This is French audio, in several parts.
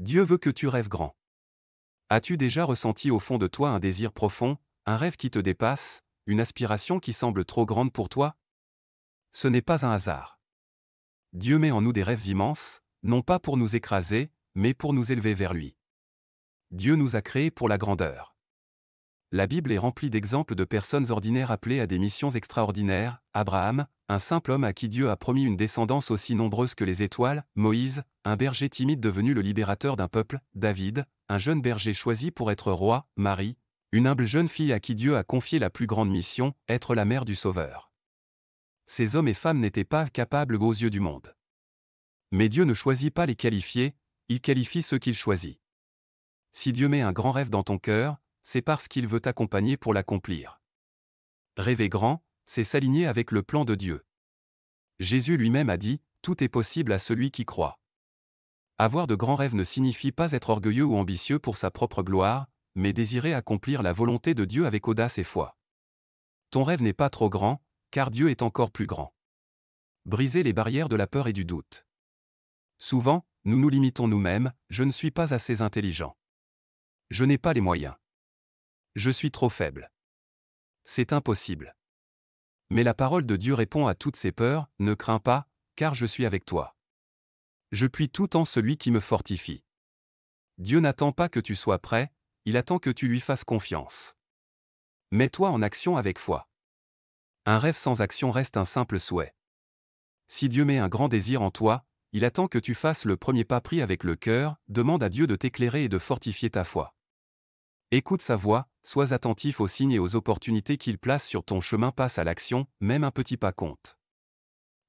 Dieu veut que tu rêves grand. As-tu déjà ressenti au fond de toi un désir profond, un rêve qui te dépasse, une aspiration qui semble trop grande pour toi? Ce n'est pas un hasard. Dieu met en nous des rêves immenses, non pas pour nous écraser, mais pour nous élever vers lui. Dieu nous a créés pour la grandeur. La Bible est remplie d'exemples de personnes ordinaires appelées à des missions extraordinaires. Abraham, un simple homme à qui Dieu a promis une descendance aussi nombreuse que les étoiles. Moïse, un berger timide devenu le libérateur d'un peuple. David, un jeune berger choisi pour être roi. Marie, une humble jeune fille à qui Dieu a confié la plus grande mission, être la mère du Sauveur. Ces hommes et femmes n'étaient pas capables aux yeux du monde. Mais Dieu ne choisit pas les qualifiés, il qualifie ceux qu'il choisit. Si Dieu met un grand rêve dans ton cœur, c'est parce qu'il veut t'accompagner pour l'accomplir. Rêver grand, c'est s'aligner avec le plan de Dieu. Jésus lui-même a dit, « Tout est possible à celui qui croit ». Avoir de grands rêves ne signifie pas être orgueilleux ou ambitieux pour sa propre gloire, mais désirer accomplir la volonté de Dieu avec audace et foi. Ton rêve n'est pas trop grand, car Dieu est encore plus grand. Briser les barrières de la peur et du doute. Souvent, nous nous limitons nous-mêmes, « Je ne suis pas assez intelligent. Je n'ai pas les moyens. Je suis trop faible. C'est impossible. » Mais la parole de Dieu répond à toutes ces peurs, « Ne crains pas, car je suis avec toi. Je puis tout en celui qui me fortifie. » Dieu n'attend pas que tu sois prêt, il attend que tu lui fasses confiance. Mets-toi en action avec foi. Un rêve sans action reste un simple souhait. Si Dieu met un grand désir en toi, il attend que tu fasses le premier pas pris avec le cœur, demande à Dieu de t'éclairer et de fortifier ta foi. Écoute sa voix, sois attentif aux signes et aux opportunités qu'il place sur ton chemin, passe à l'action, même un petit pas compte.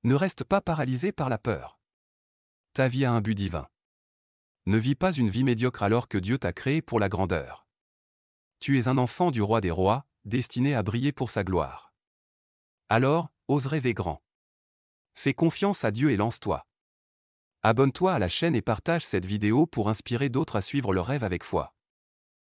Ne reste pas paralysé par la peur. Ta vie a un but divin. Ne vis pas une vie médiocre alors que Dieu t'a créé pour la grandeur. Tu es un enfant du roi des rois, destiné à briller pour sa gloire. Alors, ose rêver grand. Fais confiance à Dieu et lance-toi. Abonne-toi à la chaîne et partage cette vidéo pour inspirer d'autres à suivre leurs rêves avec foi.